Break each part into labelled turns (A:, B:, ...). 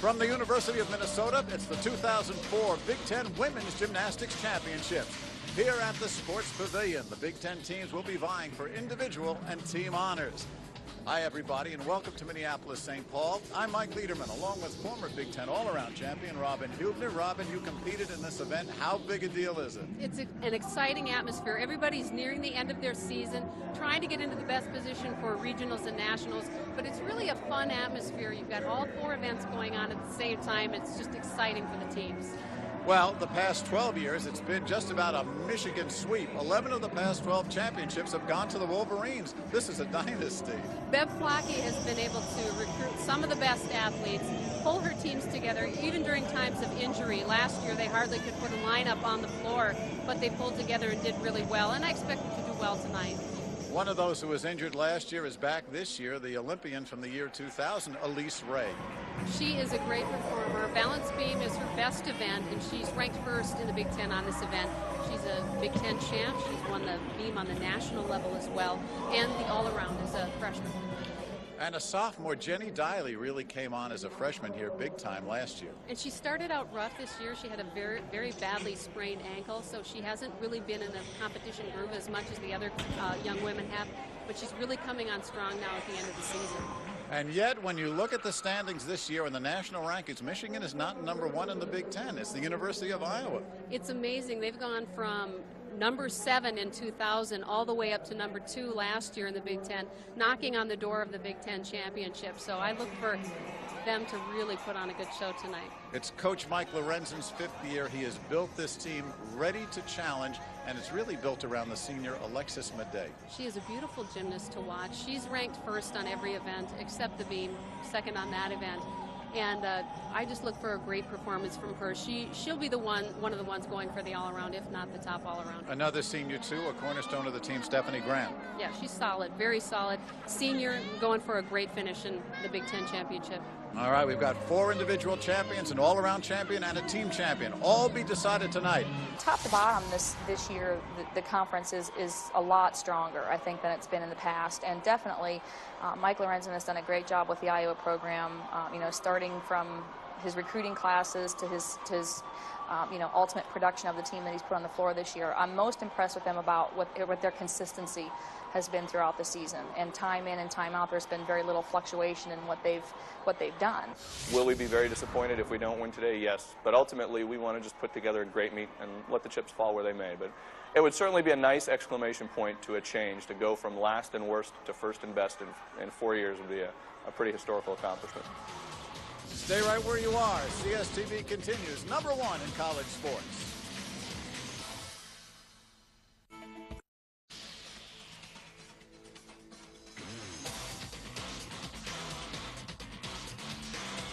A: From the University of Minnesota, it's the 2004 Big Ten Women's Gymnastics Championships. Here at the Sports Pavilion, the Big Ten teams will be vying for individual and team honors. Hi, everybody, and welcome to Minneapolis, St. Paul. I'm Mike Liederman, along with former Big Ten all-around champion Robin Hubner. Robin, you competed in this event. How big a deal is it?
B: It's an exciting atmosphere. Everybody's nearing the end of their season, trying to get into the best position for regionals and nationals, but it's really a fun atmosphere. You've got all 4 events going on at the same time. It's just exciting for the teams.
A: Well, the past 12 years, it's been just about a Michigan sweep. 11 of the past 12 championships have gone to the Wolverines. This is a dynasty.
B: Bev Flockey has been able to recruit some of the best athletes, pull her teams together, even during times of injury. Last year, they hardly could put a lineup on the floor, but they pulled together and did really well, and I expect them to do well tonight.
A: One of those who was injured last year is back this year, the Olympian from the year 2000, Elise Ray.
B: She is a great performer. Balance beam is her best event, and she's ranked first in the Big Ten on this event. She's a Big Ten champ. She's won the beam on the national level as well, and the all-around as a freshman.
A: And a sophomore, Jenny Diley, really came on as a freshman here big time last year.
B: And she started out rough this year. She had a very, very badly sprained ankle, so she hasn't really been in the competition groove as much as the other young women have. But she's really coming on strong now at the end of the season.
A: And yet, when you look at the standings this year in the national rankings, Michigan is not #1 in the Big Ten. It's the University of Iowa.
B: It's amazing. They've gone from number 7 in 2000 all the way up to number 2 last year in the Big Ten, knocking on the door of the Big Ten championship. So I look for them to really put on a good show tonight.
A: It's Coach Mike Lorenzen's 5th year. He has built this team ready to challenge, and it's really built around the senior Alexis Madej.
B: She is a beautiful gymnast to watch. She's ranked first on every event except the beam, second on that event. And I just look for a great performance from her. She'll be the one of the ones going for the all-around, if not the top all-around.
A: Another senior, too, a cornerstone of the team, Stephanie Graham.
B: Yeah, she's solid, very solid. Senior, going for a great finish in the Big Ten championship.
A: All right, we've got 4 individual champions, an all-around champion, and a team champion. All be decided tonight.
C: Top to bottom this year, the conference is a lot stronger, I think, than it's been in the past. And definitely, Mike Lorenzen has done a great job with the Iowa program, you know, starting from his recruiting classes to his you know, ultimate production of the team that he's put on the floor this year. I'm most impressed with them about what their consistency has been throughout the season. And time in and time out, there's been very little fluctuation in what they've done.
D: Will we be very disappointed if we don't win today? Yes. But ultimately, we want to just put together a great meet and let the chips fall where they may. But it would certainly be a nice exclamation point to a change. To go from last and worst to first and best in 4 years would be a pretty historical accomplishment.
A: Stay right where you are. CSTV continues, #1 in college sports.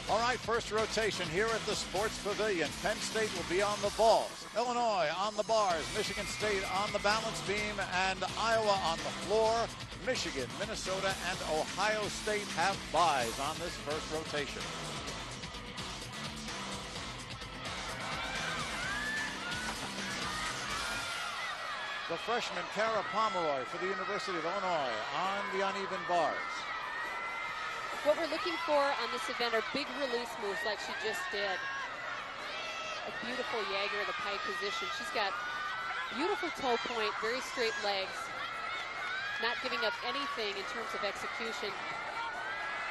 A: All right, first rotation here at the Sports Pavilion. Penn State will be on the balls. Illinois on the bars. Michigan State on the balance beam. And Iowa on the floor. Michigan, Minnesota, and Ohio State have byes on this first rotation. The freshman Cara Pomeroy for the University of Illinois on the uneven bars.
B: What we're looking for on this event are big release moves like she just did. A beautiful Jaeger in the pike position. She's got beautiful toe point, very straight legs, not giving up anything in terms of execution.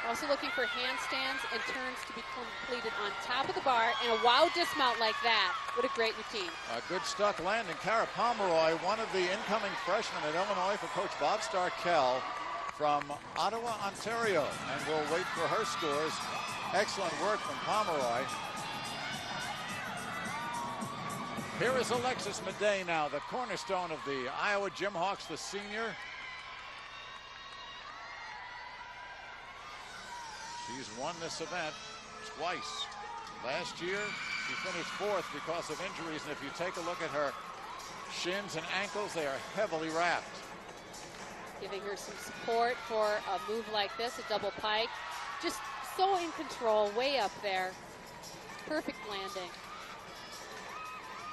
B: Also looking for handstands and turns to be completed on top of the bar, and a wow dismount like that. What a great routine.
A: A good stuck landing. Cara Pomeroy, one of the incoming freshmen at Illinois for Coach Bob Starkell from Ottawa, Ontario. And we'll wait for her scores. Excellent work from Pomeroy. Here is Alexis Madej now, the cornerstone of the Iowa Jimhawks, the senior. She's won this event twice. Last year, she finished 4th because of injuries, and if you take a look at her shins and ankles, they are heavily wrapped.
B: Giving her some support for a move like this, a double pike. Just so in control, way up there. Perfect landing.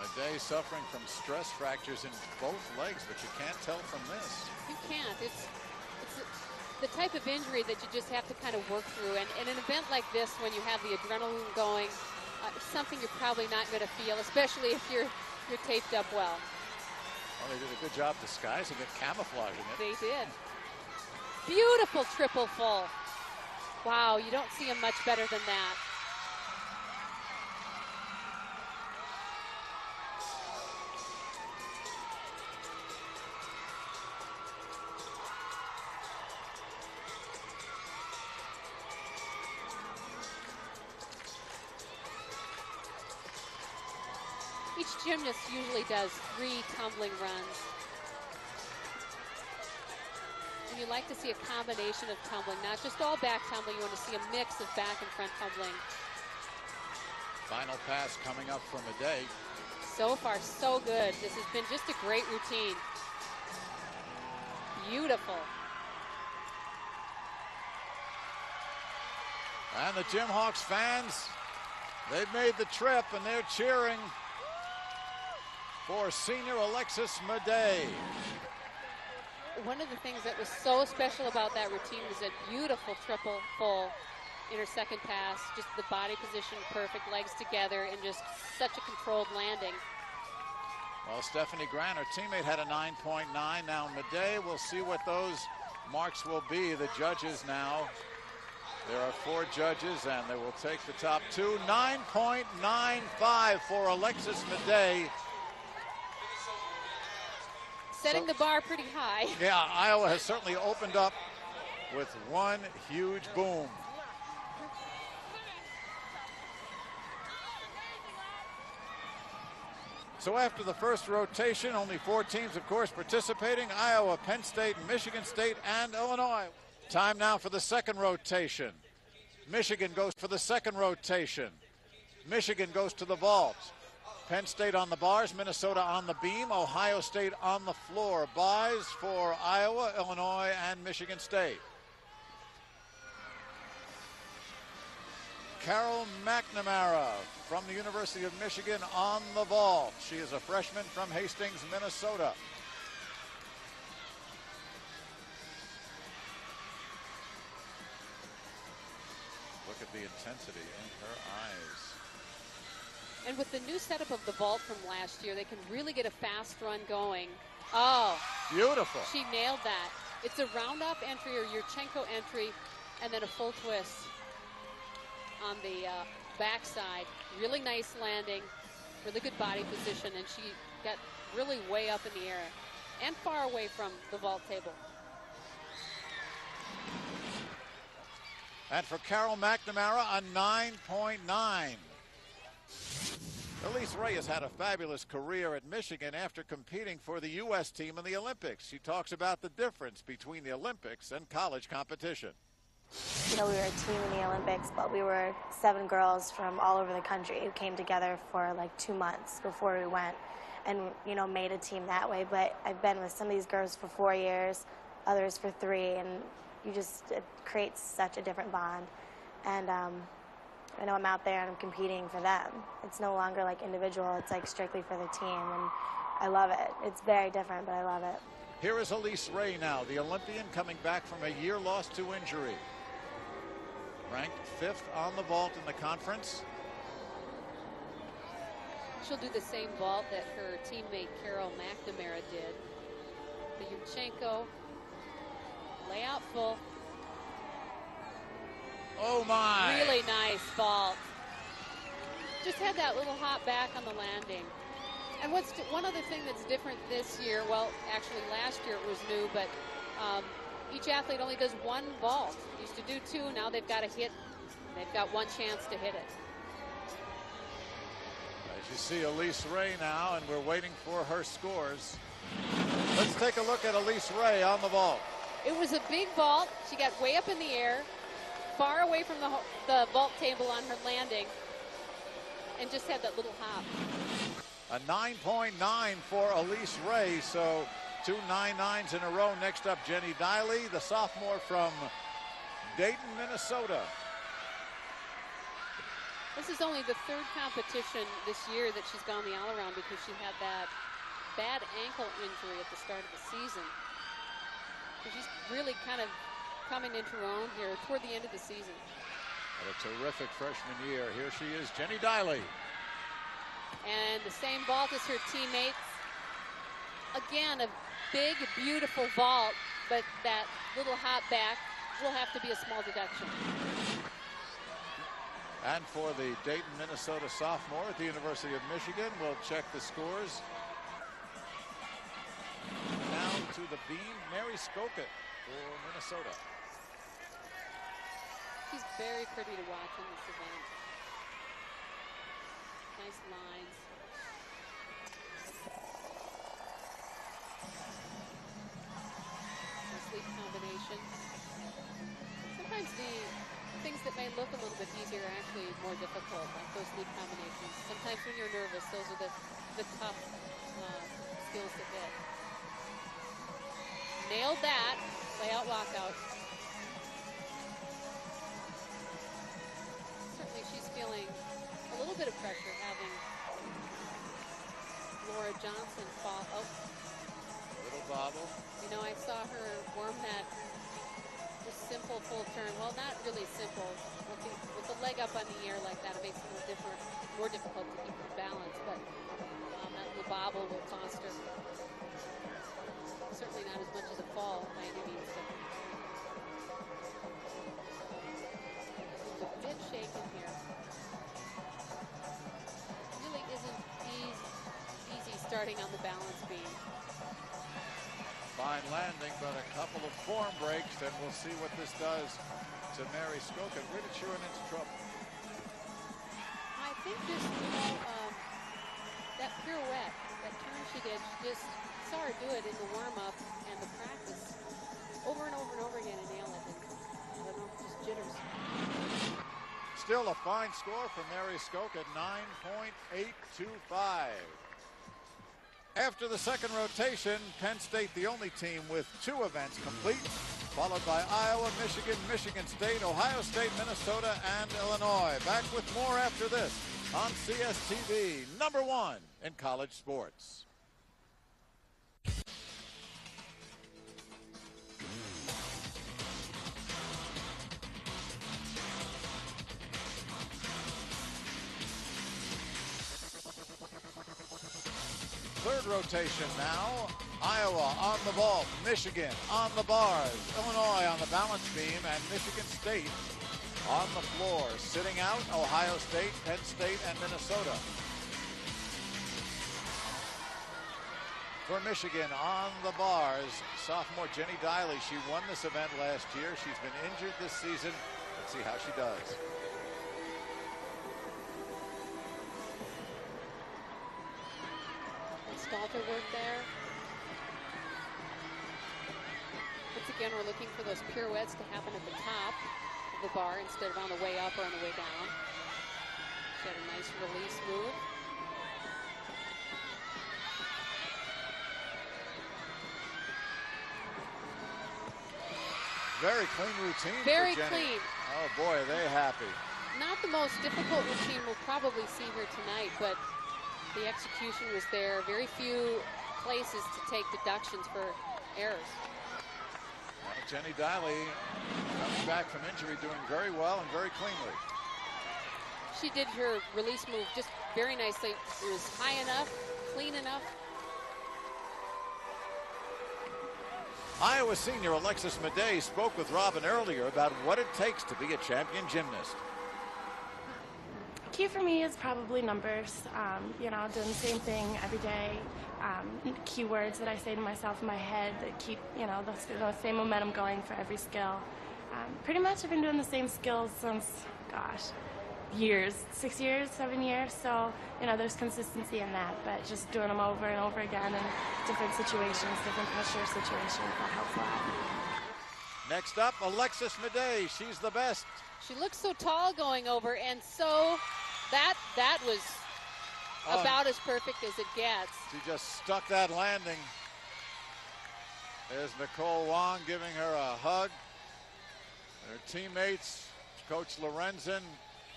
A: Madej suffering from stress fractures in both legs, but you can't tell from this.
B: You can't. It's the type of injury that you just have to kind of work through. And in an event like this, when you have the adrenaline going, it's something you're probably not going to feel, especially if you're taped up well.
A: Well, they did a good job disguising it, camouflaging it.
B: They did. Beautiful triple full. Wow, you don't see them much better than that. Each gymnast usually does 3 tumbling runs. And you like to see a combination of tumbling, not just all back tumbling. You want to see a mix of back and front tumbling.
A: Final pass coming up from a day.
B: So far, so good. This has been just a great routine. Beautiful.
A: And the Gymhawks fans, they've made the trip and they're cheering for senior Alexis Madej.
B: One of the things that was so special about that routine was a beautiful triple full in her second pass. Just the body position perfect, legs together, and just such a controlled landing.
A: Well, Stephanie Grant, her teammate, had a 9.9. Now Madej, we'll see what those marks will be. The judges now, there are 4 judges, and they will take the top 2. 9.95 for Alexis Madej.
B: Setting the bar pretty high.
A: Yeah, Iowa has certainly opened up with one huge boom. So after the first rotation, only 4 teams, of course, participating: Iowa, Penn State, Michigan State, and Illinois. Time now for the second rotation. Michigan goes for the second rotation. Michigan goes to the vault. Penn State on the bars, Minnesota on the beam, Ohio State on the floor. Buys for Iowa, Illinois, and Michigan State. Carol McNamara from the University of Michigan on the vault. She is a freshman from Hastings, Minnesota. Look at the intensity in her eyes.
B: And with the new setup of the vault from last year, they can really get a fast run going. Oh,
A: beautiful.
B: She nailed that. It's a round-off entry or Yurchenko entry, and then a full twist on the backside. Really nice landing, really good body position, and she got really way up in the air and far away from the vault table.
A: And for Carol McNamara, a 9.9. Elise Ray has had a fabulous career at Michigan after competing for the U.S. team in the Olympics. She talks about the difference between the Olympics and college competition.
E: You know, we were a team in the Olympics, but we were 7 girls from all over the country who came together for like 2 months before we went and, you know, made a team that way. But I've been with some of these girls for 4 years, others for 3, and it creates such a different bond. And I know I'm out there and I'm competing for them. It's no longer like individual, it's like strictly for the team, and I love it. It's very different, but I love it.
A: Here is Elise Ray now, the Olympian coming back from a year lost to injury. Ranked 5th on the vault in the conference.
B: She'll do the same vault that her teammate Carol McNamara did. The Yurchenko, layout full.
A: Oh my!
B: Really nice vault. Just had that little hop back on the landing. And one other thing that's different this year, well, actually last year it was new, but each athlete only does 1 vault. Used to do 2, now they've got to hit. They've got 1 chance to hit it.
A: As you see Elise Ray now, and we're waiting for her scores. Let's take a look at Elise Ray on the vault.
B: It was a big vault. She got way up in the air, far away from the vault table on her landing, and just had that little hop.
A: A 9.9 for Elise Ray, so 2 9.9s in a row. Next up, Jenny Diley, the sophomore from Dayton, Minnesota.
B: This is only the 3rd competition this year that she's gone the all-around because she had that bad ankle injury at the start of the season. So she's really kind of coming into her own here toward the end of the season.
A: Had a terrific freshman year. Here she is, Jenny Diley.
B: And the same vault as her teammates. Again, a big, beautiful vault, but that little hop back will have to be a small deduction.
A: And for the Dayton, Minnesota sophomore at the University of Michigan, we'll check the scores. Down to the beam, Mary Skoka for Minnesota.
B: She's very pretty to watch in this event. Nice lines. Nice leap combination. Sometimes the things that may look a little bit easier are actually more difficult, like those leap combinations. Sometimes when you're nervous, those are the tough skills to hit. Nailed that. Layout walkout. Certainly she's feeling a little bit of pressure having Laura Johnson fall. Oh.
A: Little bobble.
B: You know, I saw her warm that simple full turn. Well, not really simple. With the leg up on the air like that, it makes it a little more difficult to keep the balance. But that little bobble will cost her. Certainly not as much as a fall by any means. But a bit shaken here. Really isn't easy starting on the balance beam.
A: Fine landing, but a couple of form breaks, and we'll see what this does to Mary Skoka. Where did she run into trouble?
B: I think just, that pirouette, that turn she did, she just saw her do it in the warm-up and the practice over and over and over again and nail it. And, I don't know, just jitters.
A: Still a fine score for Mary Skoka, 9.825. After the second rotation, Penn State, the only team with 2 events complete, followed by Iowa, Michigan, Michigan State, Ohio State, Minnesota, and Illinois. Back with more after this on CSTV, #1 in college sports. Third rotation now. Iowa on the vault, Michigan on the bars, Illinois on the balance beam, and Michigan State on the floor. Sitting out, Ohio State, Penn State, and Minnesota. For Michigan on the bars, sophomore Jenny Diley. She won this event last year. She's been injured this season. Let's see how she does.
B: Stalter work there. Once again, we're looking for those pirouettes to happen at the top of the bar instead of on the way up or on the way down. She had a nice release move.
A: Very clean routine.
B: Very
A: for Jenny.
B: clean.
A: Oh boy, are they happy.
B: Not the most difficult routine we'll probably see here tonight, but the execution was there. Very few places to take deductions for errors.
A: Well, Jenny Diley coming back from injury, doing very well and very cleanly.
B: She did her release move just very nicely. It was high enough, clean enough.
A: Iowa senior Alexis Madej spoke with Robin earlier about what it takes to be a champion gymnast.
F: Key for me is probably numbers, you know, doing the same thing every day, keywords that I say to myself in my head that keep, you know, the same momentum going for every skill. Pretty much I've been doing the same skills since, gosh, years, 6 years, 7 years, so, you know, there's consistency in that, but just doing them over and over again in different situations, different pressure situations, that helps a lot.
A: Next up, Alexis Madej. She's the best.
B: She looks so tall going over, and so that was about as perfect as it gets.
A: She just stuck that landing. There's Nicole Wong giving her a hug. Her teammates, Coach Lorenzen,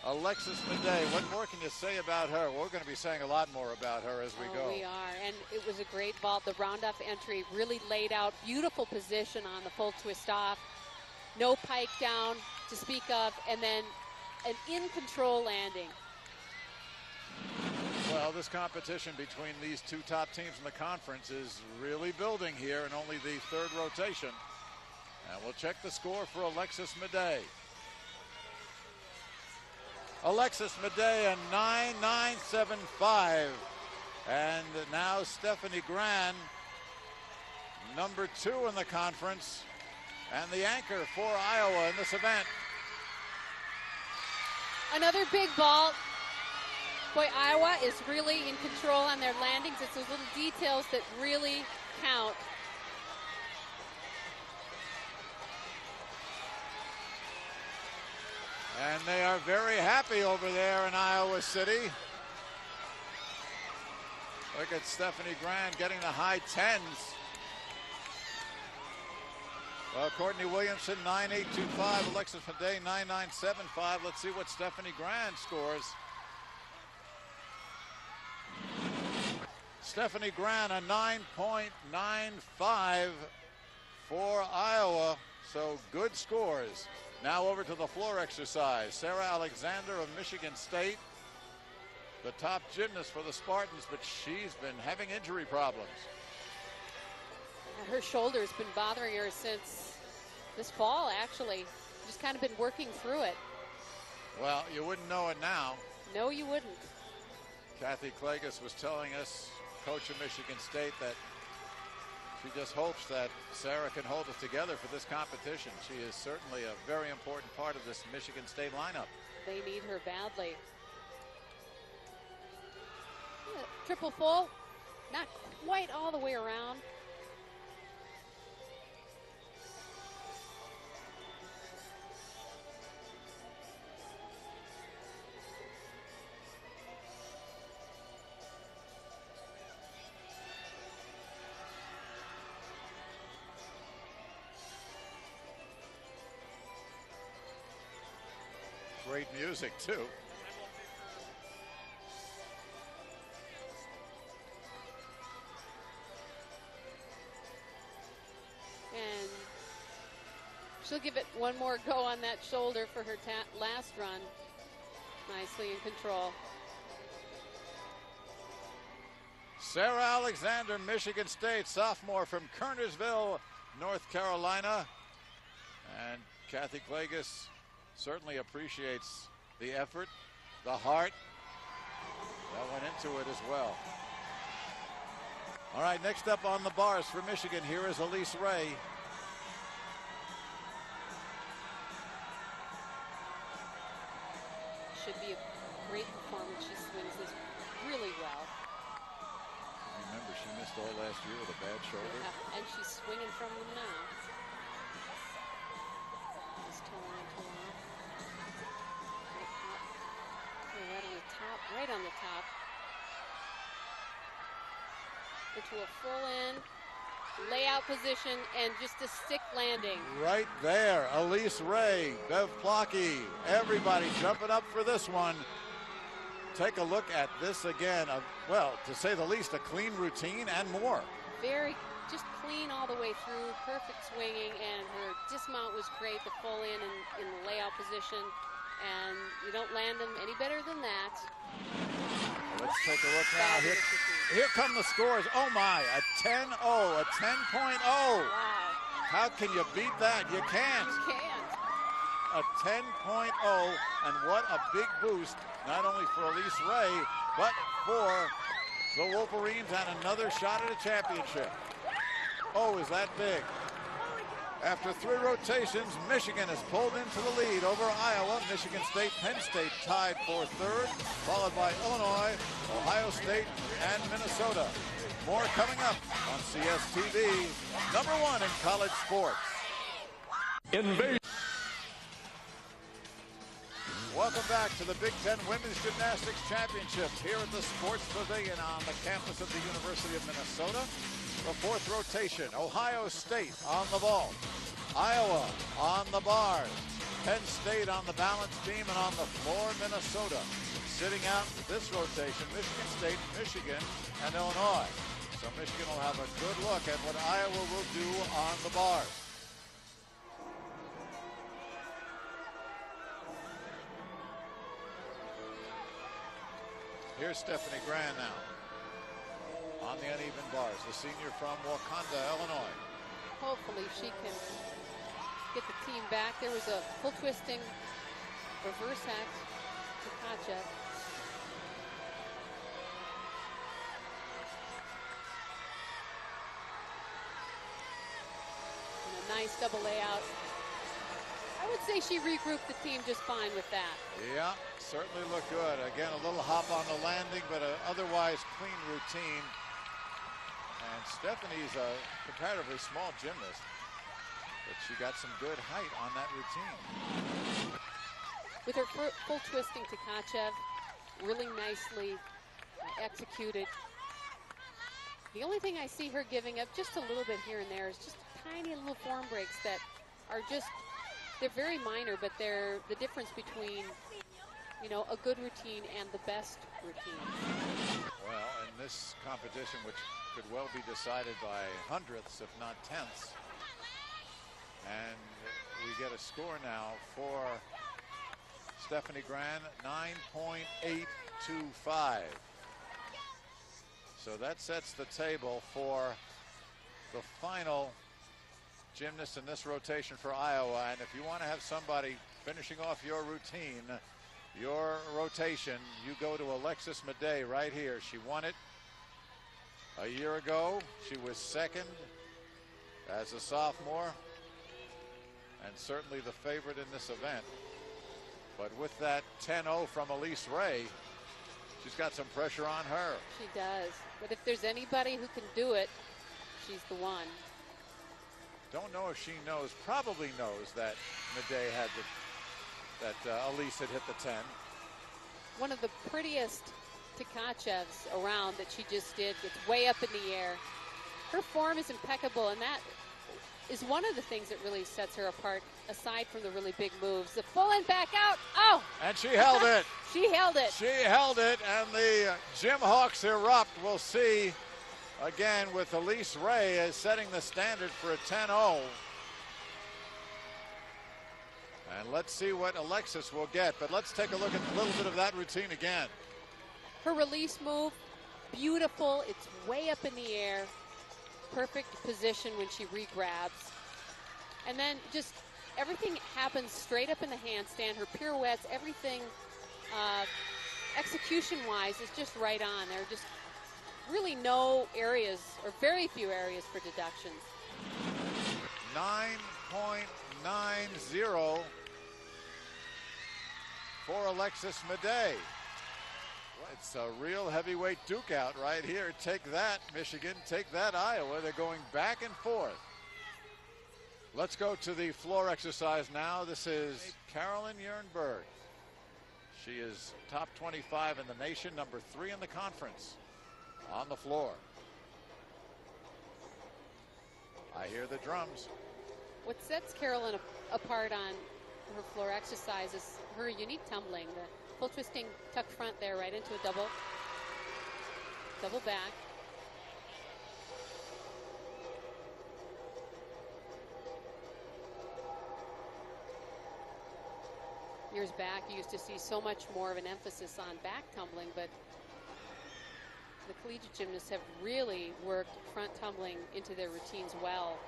A: Alexis Madej. What more can you say about her? We're going to be saying a lot more about her as we go.
B: We are, and it was a great vault. The round-off entry really laid out beautiful position on the full twist off. no pike down to speak of, and then an in-control landing.
A: Well, this competition between these two top teams in the conference is really building here in only the third rotation. And we'll check the score for Alexis Madej. Alexis Madej, a 9.975. And now Stephanie Gran, number 2 in the conference, and the anchor for Iowa in this event.
B: Another big ball. Boy, Iowa is really in control on their landings. It's those little details that really count.
A: And they are very happy over there in Iowa City. Look at Stephanie Gran getting the high 10s. Well, Courtney Williamson, 9.825. Alexis Madej, 9.975. Let's see what Stephanie Gran scores. Stephanie Gran, a 9.95 for Iowa. So good scores. Now over to the floor exercise. Sarah Alexander of Michigan State, the top gymnast for the Spartans, but she's been having injury problems.
B: Her shoulder's been bothering her since this fall, actually. Just kind of been working through it.
A: Well, you wouldn't know it now.
B: No, you wouldn't.
A: Kathy Klages was telling us, coach of Michigan State, that she just hopes that Sarah can hold it together for this competition. She is certainly a very important part of this Michigan State lineup.
B: They need her badly. Yeah, triple full, not quite all the way around.
A: Great music, too.
B: And she'll give it one more go on that shoulder for her last run. Nicely in control.
A: Sarah Alexander, Michigan State, sophomore from Kernersville, North Carolina. And Kathy Klages certainly appreciates the effort, the heart that went into it as well. All right, next up on the bars for Michigan, here is Elise Ray.
B: Should be a great performance. She swings this really well.
A: Remember, she missed all last year with a bad shoulder.
B: Yeah, and she's swinging from them now. Just towing it off. Right on the top, right on the top. Into a full in, layout position, and just a stick landing.
A: Right there, Elise Ray, Bev Plotke, everybody jumping up for this one. Take a look at this again. Well, to say the least, a clean routine and more.
B: Very, just clean all the way through, perfect swinging, and her dismount was great, the full in the layout position. And you don't land them any better than that.
A: Let's take a look now. Here come the scores. Oh my, a 10-0, a 10.0.
B: Wow.
A: How can you beat that? You can't.
B: You can't.
A: A 10.0, and what a big boost, not only for Elise Ray, but for the Wolverines, and another shot at a championship. Oh, is that big? After 3 rotations, Michigan has pulled into the lead over Iowa. Michigan State, Penn State tied for 3rd, followed by Illinois, Ohio State, and Minnesota. More coming up on CSTV, number 1 in college sports. Welcome back to the Big Ten Women's Gymnastics Championships here at the Sports Pavilion on the campus of the University of Minnesota. The 4th rotation, Ohio State on the vault, Iowa on the bars, Penn State on the balance beam, and on the floor, Minnesota. Sitting out this rotation, Michigan State, Michigan, and Illinois. So Michigan will have a good look at what Iowa will do on the bars. Here's Stephanie Gran now on the uneven bars, the senior from Wakanda, Illinois.
B: Hopefully she can get the team back. There was a full twisting reverse act to Katja. And a nice double layout. I would say she regrouped the team just fine with that.
A: Yeah, certainly looked good. Again, a little hop on the landing, but an otherwise clean routine. And Stephanie's a comparatively small gymnast, but she got some good height on that routine.
B: With her full twisting to Kachev, really nicely executed. The only thing I see her giving up just a little bit here and there is just tiny little form breaks that are just, they're very minor, but they're the difference between, you know, a good routine and the best routine.
A: Well, in this competition, which could well be decided by hundredths, if not tenths, and we get a score now for Stephanie Gran, 9.825. So that sets the table for the final gymnast in this rotation for Iowa. And if you want to have somebody finishing off your routine, your rotation, you go to Alexis Madej right here. She won it a year ago. She was second as a sophomore and certainly the favorite in this event. But with that 10-0 from Elise Ray, she's got some pressure on her.
B: She does. But if there's anybody who can do it, she's the one.
A: Don't know if she knows, probably knows that Madej had that Elise had hit the 10.
B: One of the prettiest Tkachevs around that she just did. Gets way up in the air. Her form is impeccable, and that is one of the things that really sets her apart, aside from the really big moves. The full and back out. Oh!
A: And she held it.
B: She held it.
A: She held it, and the Gym Hawks erupt. We'll see again with Elise Ray as setting the standard for a 10-0. And let's see what Alexis will get. But let's take a look at a little bit of that routine again.
B: Her release move, beautiful. It's way up in the air. Perfect position when she re-grabs. And then just everything happens straight up in the handstand. Her pirouettes, everything execution-wise is just right on. There are just really no areas, or very few areas for deductions.
A: 9.90 for Alexis Madej. It's a real heavyweight duke out right here. Take that, Michigan. Take that, Iowa. They're going back and forth. Let's go to the floor exercise now. This is Carolyn Jernberg. She is top 25 in the nation, number 3 in the conference. On the floor. I hear the drums.
B: What sets Carolyn apart on her floor exercise is her unique tumbling. The full twisting tuck front there right into a double back. Years back, you used to see so much more of an emphasis on back tumbling, but the collegiate gymnasts have really worked front tumbling into their routines well,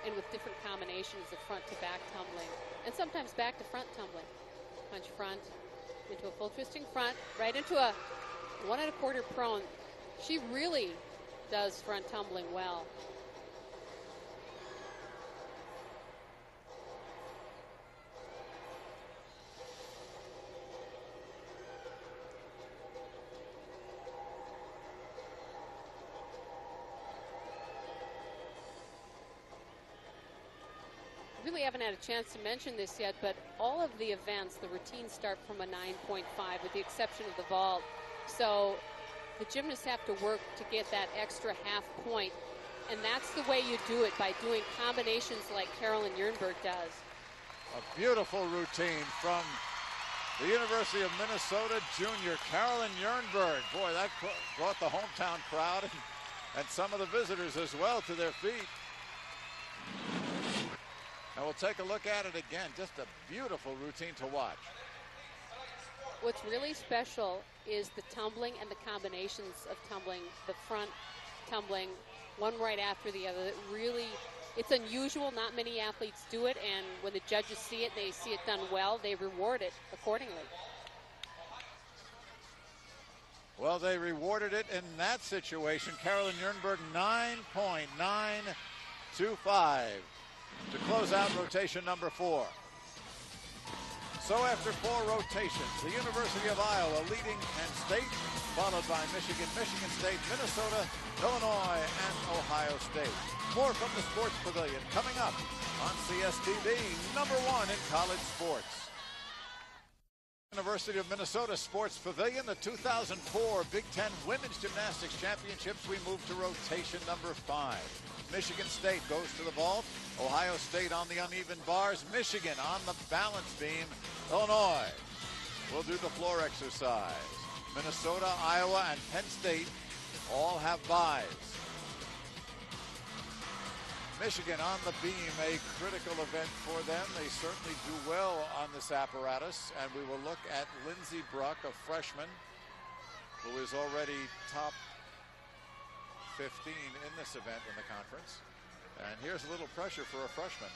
B: and with different combinations of front to back tumbling, and sometimes back to front tumbling. Punch front into a full twisting front, right into a 1 1/4 prone. She really does front tumbling well. Really haven't had a chance to mention this yet, but all of the events, the routines start from a 9.5 with the exception of the vault. So the gymnasts have to work to get that extra half point, and that's the way you do it, by doing combinations like Carolyn Jernberg does.
A: A beautiful routine from the University of Minnesota junior, Carolyn Jernberg. Boy, that brought the hometown crowd and some of the visitors as well to their feet. And we'll take a look at it again. Just a beautiful routine to watch.
B: What's really special is the tumbling and the combinations of tumbling, the front tumbling, one right after the other. That really, it's unusual. Not many athletes do it, and when the judges see it, they see it done well, they reward it accordingly.
A: Well, they rewarded it in that situation. Carolyn Jernberg, 9.925 to close out rotation number 4. So after 4 rotations, the University of Iowa leading Penn State, followed by Michigan, Michigan State, Minnesota, Illinois, and Ohio State. More from the Sports Pavilion coming up on CSTV, number 1 in college sports. University of Minnesota Sports Pavilion, the 2004 Big Ten Women's Gymnastics Championships. We move to rotation number 5. Michigan State goes to the vault. Ohio State on the uneven bars. Michigan on the balance beam. Illinois will do the floor exercise. Minnesota, Iowa, and Penn State all have byes. Michigan on the beam, a critical event for them. They certainly do well on this apparatus. And we will look at Lindsey Bruck, a freshman, who is already top 15 in this event in the conference. And here's a little pressure for a freshman.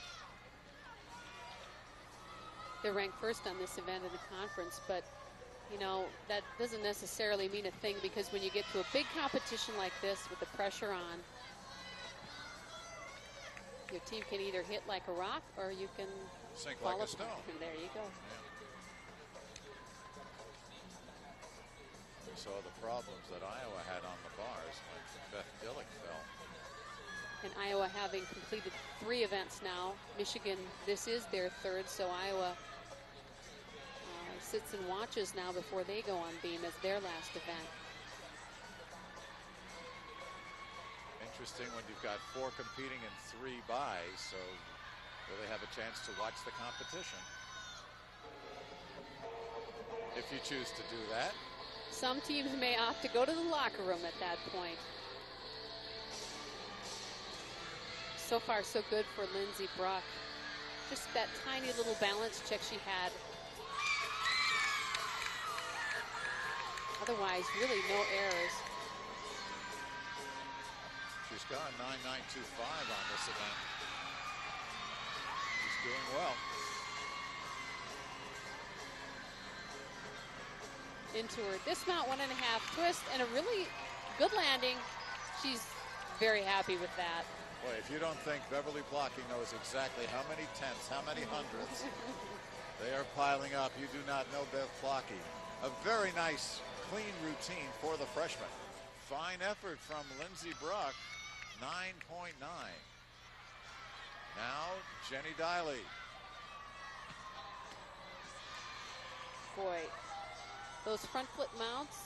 B: They're ranked first on this event in the conference, but you know, that doesn't necessarily mean a thing, because when you get to a big competition like this with the pressure on, your team can either hit like a rock or you can
A: sink
B: fall
A: like a stone.
B: And there you go.
A: Yeah. We saw the problems that Iowa had on the bars when Beth Dillick fell.
B: And Iowa having completed 3 events now. Michigan, this is their 3rd, so Iowa sits and watches now before they go on beam as their last event.
A: Interesting when you've got 4 competing and 3 byes, so really have a chance to watch the competition if you choose to do that.
B: Some teams may opt to go to the locker room at that point. So far, so good for Lindsey Bruck. Just that tiny little balance check she had. Otherwise, really no errors.
A: She's gone 9.925 on this event. She's doing well.
B: Into her dismount, 1.5 twist, and a really good landing. She's very happy with that.
A: Boy, if you don't think Beverly Blocky knows exactly how many tenths, how many hundredths they are piling up, you do not know Bev Blocky. A very nice, clean routine for the freshman. Fine effort from Lindsey Bruck, 9.9. Now, Jenny Diley.
B: Boy, those front foot mounts,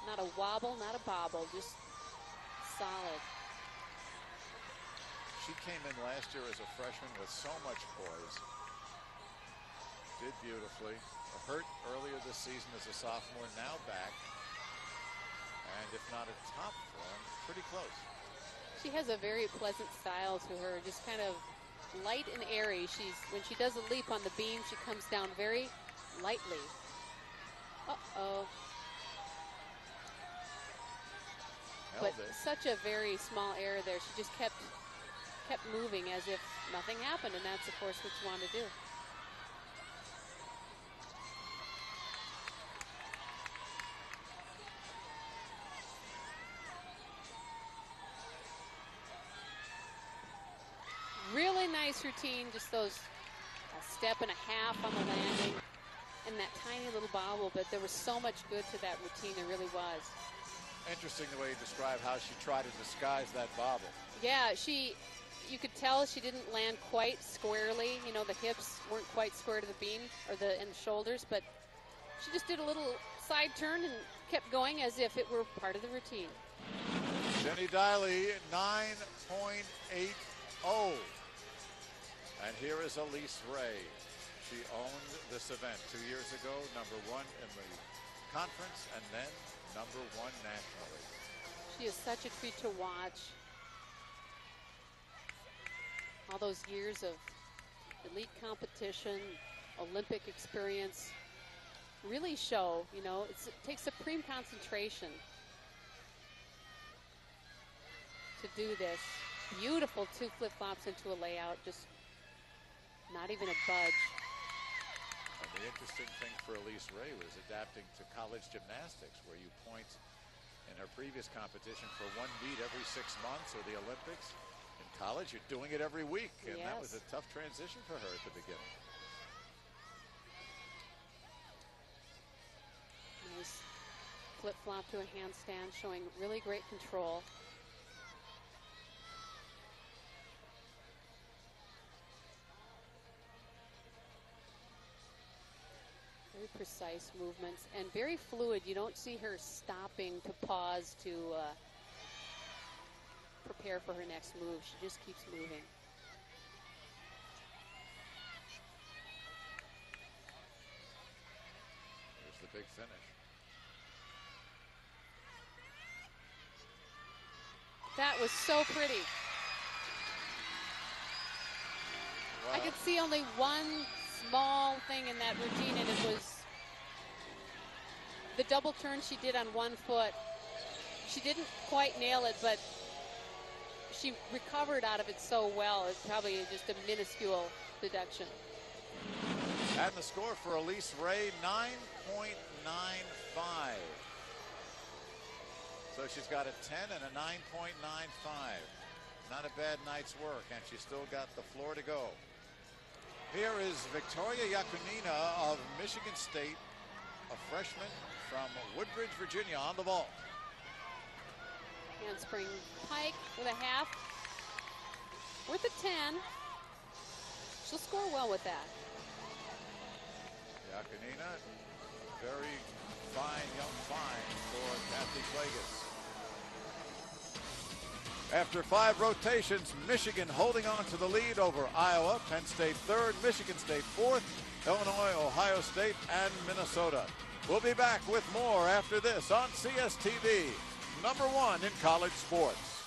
B: not a wobble, not a bobble, just solid.
A: She came in last year as a freshman with so much poise. Did beautifully. Hurt earlier this season as a sophomore, now back. And if not at top form, pretty close.
B: She has a very pleasant style to her, just kind of light and airy. When she does a leap on the beam, she comes down very lightly. Uh-oh. But such a very small error there. She just kept moving as if nothing happened, and that's, of course, what you want to do. Really nice routine, just a step and a half on the landing and that tiny little bobble, but there was so much good to that routine, there really was.
A: Interesting the way you describe how she tried to disguise that bobble.
B: Yeah, you could tell she didn't land quite squarely. You know, the hips weren't quite square to the beam or the shoulders, but she just did a little side turn and kept going as if it were part of the routine.
A: Jenny Diley, 9.80. And here is Elise Ray. She owned this event 2 years ago, #1 in the conference, and then #1 nationally.
B: She is such a treat to watch. All those years of elite competition, Olympic experience. really show, you know, it takes supreme concentration to do this. Beautiful 2 flip-flops into a layout, just not even a budge.
A: And the interesting thing for Elise Ray was adapting to college gymnastics, where you point in her previous competition for 1 meet every 6 months, or the Olympics. In college, you're doing it every week, and that was a tough transition for her at the beginning.
B: Nice flip-flop to a handstand, showing really great control. Very precise movements and very fluid. You don't see her stopping to pause to prepare for her next move. She just keeps moving.
A: Here's the big finish.
B: That was so pretty.
A: Wow.
B: I could see only one small thing in that routine, and it was the double turn she did on 1 foot. She didn't quite nail it, but she recovered out of it so well. It's probably just a minuscule deduction.
A: And the score for Elise Ray, 9.95. So she's got a 10 and a 9.95. Not a bad night's work, and she's still got the floor to go. Here is Victoria Yakunina of Michigan State, a freshman from Woodbridge, Virginia, on the vault.
B: Handspring pike with a half. Worth a 10. She'll score well with that.
A: Yakunina, very fine young find for Kathy Plagas. After 5 rotations, Michigan holding on to the lead over Iowa, Penn State 3rd, Michigan State 4th, Illinois, Ohio State, and Minnesota. We'll be back with more after this on CSTV, #1 in college sports.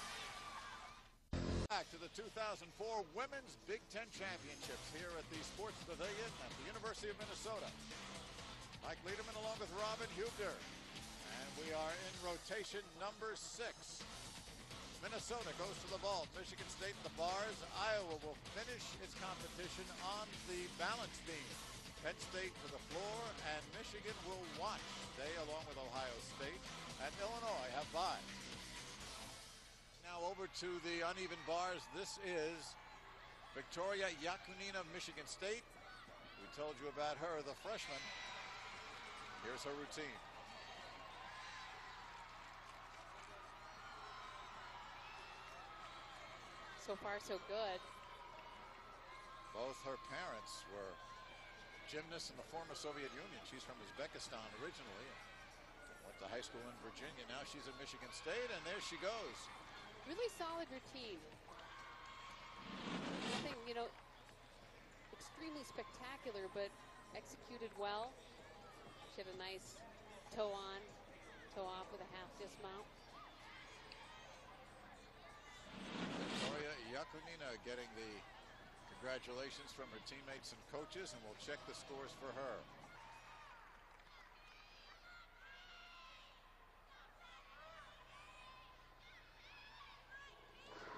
A: Back to the 2004 Women's Big Ten Championships here at the Sports Pavilion at the University of Minnesota. Mike Liederman along with Robin Hubner. And we are in rotation number 6. Minnesota goes to the vault. Michigan State in the bars. Iowa will finish its competition on the balance beam. Penn State to the floor, and Michigan will watch. They, along with Ohio State and Illinois, have bye. Now over to the uneven bars. This is Victoria Yakunina of Michigan State. We told you about her, the freshman. Here's her routine.
B: So far, so good.
A: Both her parents were gymnasts in the former Soviet Union. She's from Uzbekistan originally. Went to high school in Virginia. Now she's at Michigan State, and there she goes.
B: Really solid routine. Nothing, you know, extremely spectacular, but executed well. She had a nice toe on, toe off with a half dismount.
A: Victoria Yakunina getting the congratulations from her teammates and coaches, and we'll check the scores for her.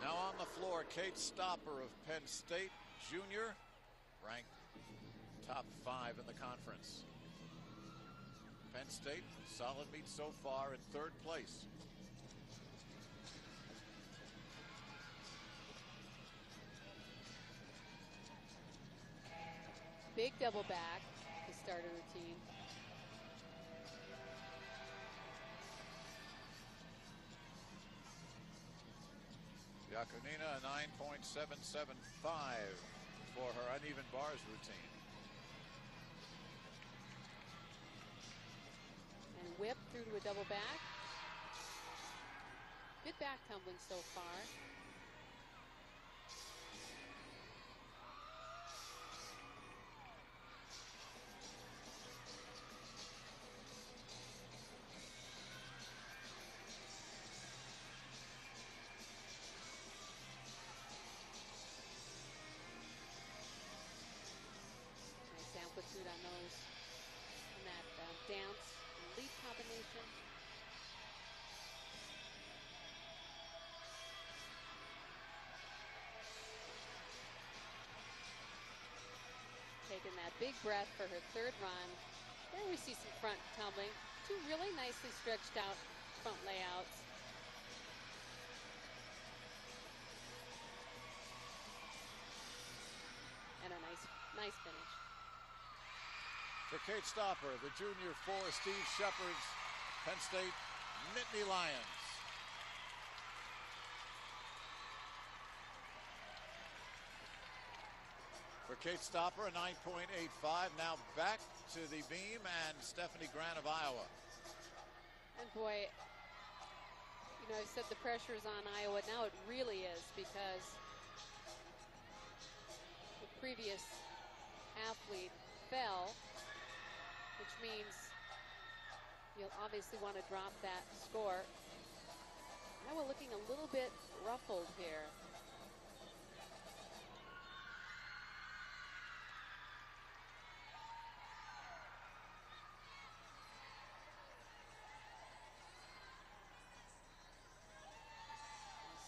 A: Now on the floor, Kate Stopper of Penn State, junior, ranked top 5 in the conference. Penn State, solid meet so far in 3rd place.
B: Big double back to start a routine.
A: Yakunina, a 9.775 for her uneven bars routine.
B: And whip through to a double back. Good back tumbling so far. Nice amplitude on those, on that big breath for her third run. There we see some front tumbling. Two really nicely stretched out front layouts. And a nice finish.
A: For Kate Stopper, the junior for Steve Shepard's Penn State Nittany Lions. For Kate Stopper, a 9.85. Now back to the beam, and Stephanie Grant of Iowa.
B: And boy, you know, I said the pressure is on Iowa. Now it really is, because the previous athlete fell, which means you'll obviously want to drop that score. Iowa looking a little bit ruffled here.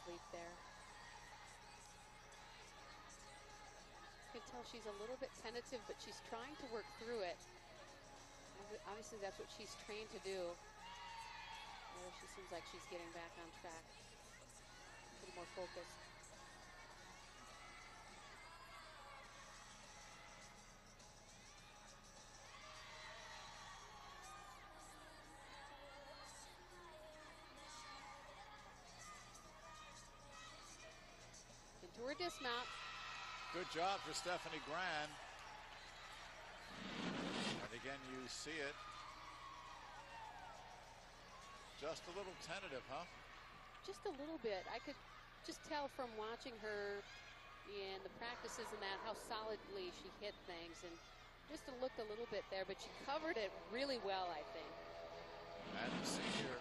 B: Sleep there. You can tell she's a little bit tentative, but she's trying to work through it. Obviously, that's what she's trained to do. There she seems like she's getting back on track. A little more focused. Into her dismount.
A: Good job for Stephanie Grant. And again, you see it. Just a little tentative, huh?
B: Just a little bit. I could just tell from watching her in the practices and that how solidly she hit things, and just looked a little bit there, but she covered it really well, I think.
A: And the senior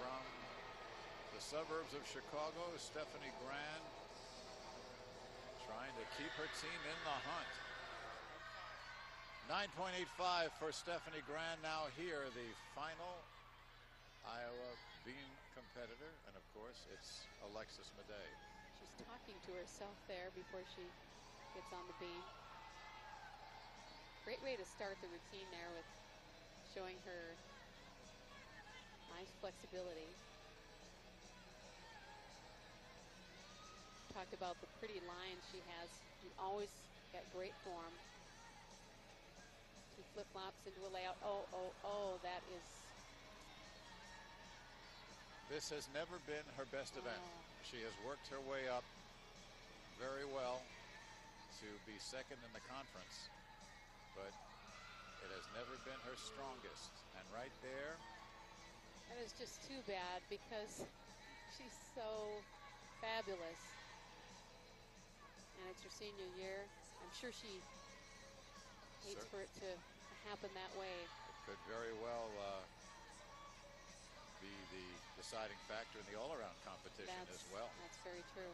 A: from the suburbs of Chicago, Stephanie Grant, trying to keep her team in the hunt. 9.85 for Stephanie Grant. Now here, the final Iowa beam competitor, and of course it's Alexis Madej.
B: She's talking to herself there before she gets on the beam. Great way to start the routine there, with showing her nice flexibility. Talked about the pretty lines she has. She always got great form. Two flip-flops into a layout. Oh, that is...
A: This has never been her best event. She has worked her way up very well to be second in the conference, but it has never been her strongest. And right there,
B: that is just too bad, because she's so fabulous. And it's her senior year. I'm sure she hates for it to happen that way.
A: It could very well be the deciding factor in the all-around competition as well.
B: That's very true.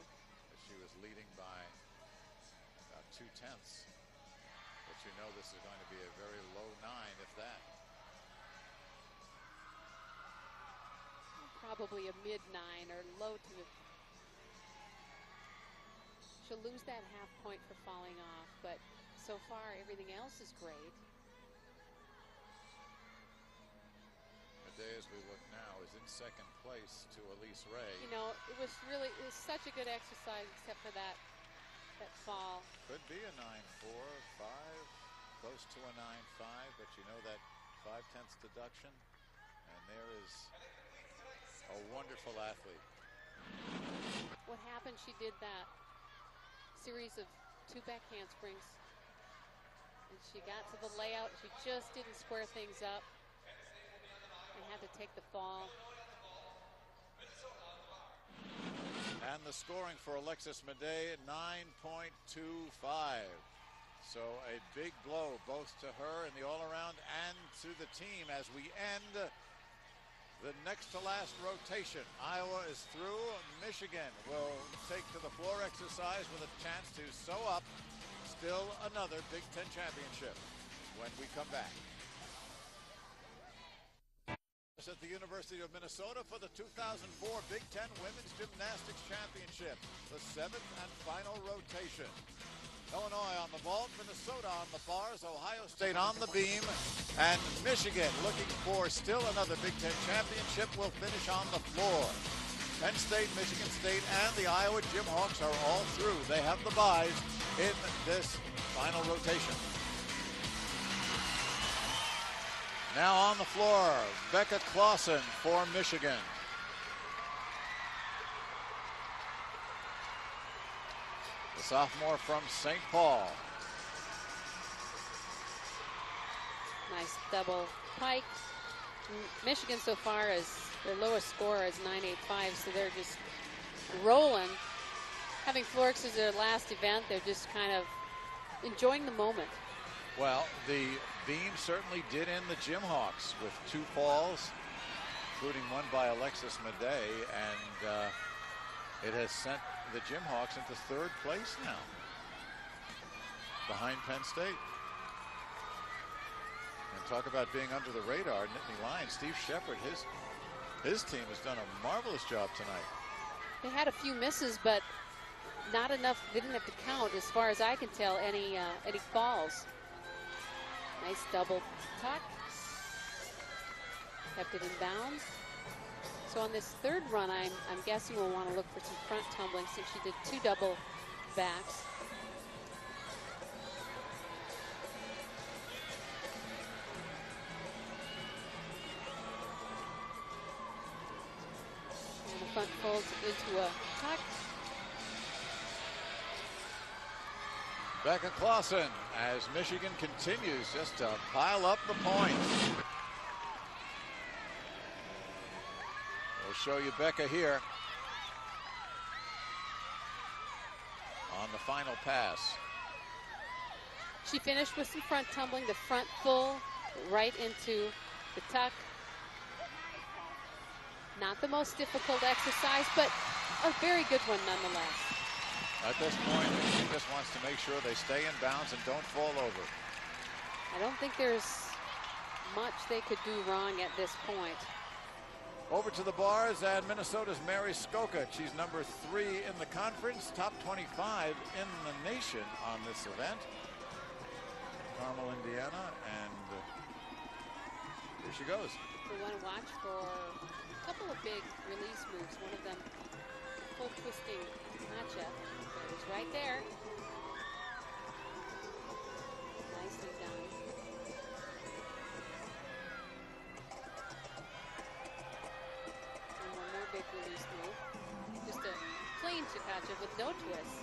A: She was leading by about 0.2, but you know this is going to be a very low 9, if that.
B: Probably a mid-9 or low to mid. She'll lose that half point for falling off, but so far everything else is great.
A: Madej, as we look now, is in second place to Elise Ray.
B: You know, it was such a good exercise, except for that fall.
A: Could be a 9.45, close to a 9.5, but you know that 0.5 deduction, and there is a wonderful athlete.
B: What happened? She did that series of 2 back handsprings, and she got to the layout. She just didn't square things up and had to take the fall.
A: And the scoring for Alexis Madej, 9.25. So a big blow both to her in the all-around and to the team as we end the next to last rotation. Iowa is through. Michigan will take to the floor exercise with a chance to sew up still another Big Ten championship when we come back. At the University of Minnesota for the 2004 Big Ten Women's Gymnastics Championship, the 7th and final rotation. Illinois on the vault, Minnesota on the bars, Ohio State on the beam, and Michigan looking for still another Big Ten championship will finish on the floor. Penn State, Michigan State, and the Iowa Jimhawks are all through. They have the byes in this final rotation. Now on the floor, Becca Clausen for Michigan. The sophomore from St. Paul.
B: Nice double pike. Michigan so far is their lowest score is 9.85, so they're just rolling. Having Florix as their last event, they're just kind of enjoying the moment.
A: Well, the beam certainly did end the Jimhawks with 2 falls, including one by Alexis Madej, and it has sent the Jimhawks into 3rd place now, behind Penn State. And talk about being under the radar, Nittany Lions, Steve Shepard, his team has done a marvelous job tonight.
B: They had a few misses, but not enough. They didn't have to count, as far as I can tell, any falls. Nice double tuck. Kept it in bounds. So on this 3rd run, I'm guessing we'll want to look for some front tumbling since she did 2 double backs. And the front folds into a tuck.
A: Becca Clausen, as Michigan continues just to pile up the points. We'll show you Becca here on the final pass.
B: She finished with some front tumbling, the front full right into the tuck. Not the most difficult exercise, but a very good one nonetheless.
A: At this point, she just wants to make sure they stay in bounds and don't fall over.
B: I don't think there's much they could do wrong at this point.
A: Over to the bars, and Minnesota's Mary Skoka. She's number 3 in the conference, top 25 in the nation on this event. Carmel, Indiana, and here she goes.
B: We want to watch for a couple of big release moves. One of them, full twisting matchup. It was right there. Nicely done. And one more big release move. Just a plain Chikacha with no twist.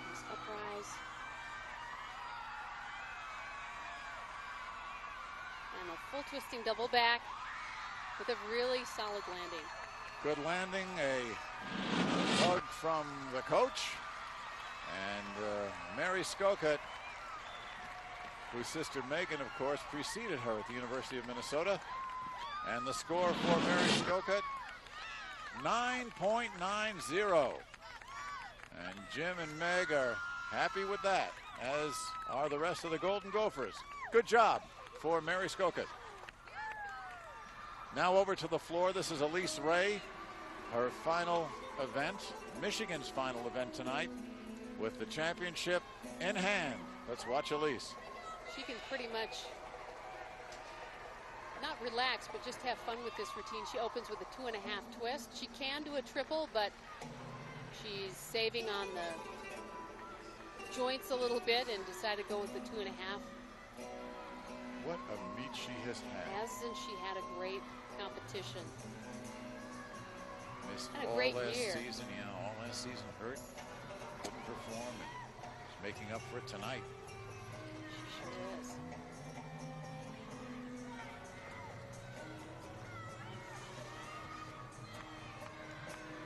B: Nice uprise. And a full twisting double back with a really solid landing.
A: Good landing, a hug from the coach. And Mary Skoka, whose sister Megan, of course, preceded her at the University of Minnesota. And the score for Mary Skoka, 9.90. And Jim and Meg are happy with that, as are the rest of the Golden Gophers. Good job for Mary Skoka. Now over to the floor. This is Elise Ray, her final event, Michigan's final event tonight, with the championship in hand. Let's watch Elise.
B: She can pretty much not relax, but just have fun with this routine. She opens with a 2.5 twist. She can do a triple, but she's saving on the joints a little bit and decided to go with the 2.5.
A: What a meet she has had.
B: Hasn't she had a great competition?
A: Missed
B: Had a
A: all
B: great
A: last
B: year.
A: season, all last season hurt. Couldn't perform, and she's making up for it tonight.
B: She sure is.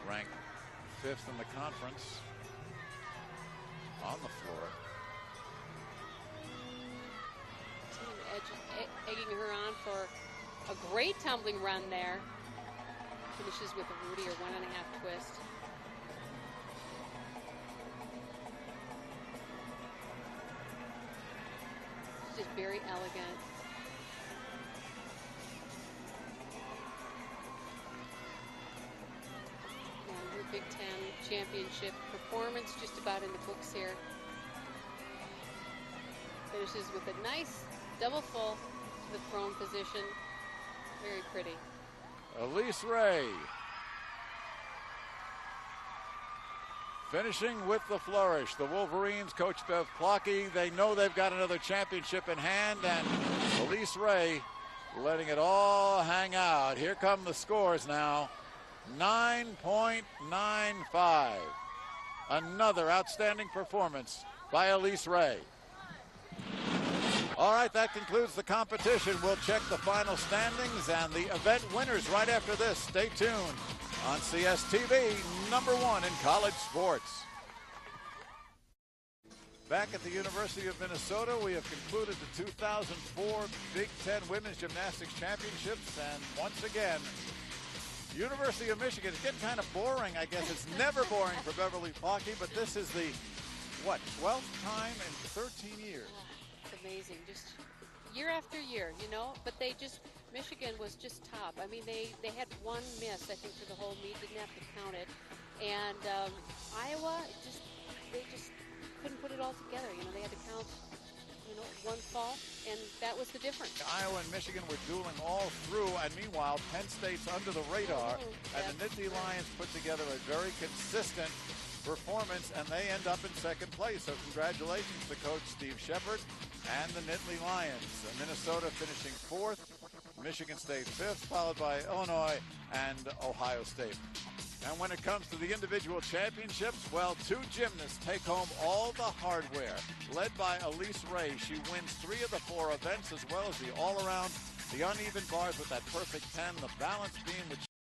A: Ranked 5th in the conference on the floor.
B: Team egging her on for a great tumbling run there. Finishes with a Rudy or 1.5 twist. It's just very elegant. Big Ten championship performance, just about in the books here. Finishes with a nice double full to the prone position. Very pretty.
A: Elise Ray finishing with the flourish. The Wolverines, Coach Bev Plocky, they know they've got another championship in hand, and Elise Ray letting it all hang out. Here come the scores now. 9.95. Another outstanding performance by Elise Ray. All right, that concludes the competition. We'll check the final standings and the event winners right after this. Stay tuned on CSTV, #1 in college sports. Back at the University of Minnesota, we have concluded the 2004 Big Ten Women's Gymnastics Championships, and once again, University of Michigan. It's getting kind of boring, I guess. It's never boring for Beverly Plocky, but this is the, 12th time in 13 years.
B: It's amazing, just year after year, you know, but Michigan was just top. I mean, they had one miss, I think, for the whole meet, didn't have to count it. And Iowa, they just couldn't put it all together. You know, they had to count, one fall, and that was the difference.
A: Iowa and Michigan were dueling all through, and meanwhile, Penn State's under the radar, and the Nittany Lions put together a very consistent performance, and they end up in second place. So congratulations to Coach Steve Shepard and the Nittany Lions. Minnesota finishing 4th, Michigan State 5th, followed by Illinois and Ohio State. And when it comes to the individual championships, well, 2 gymnasts take home all the hardware. Led by Elise Ray, she wins 3 of the 4 events, as well as the all-around, the uneven bars with that perfect 10, the balance beam, which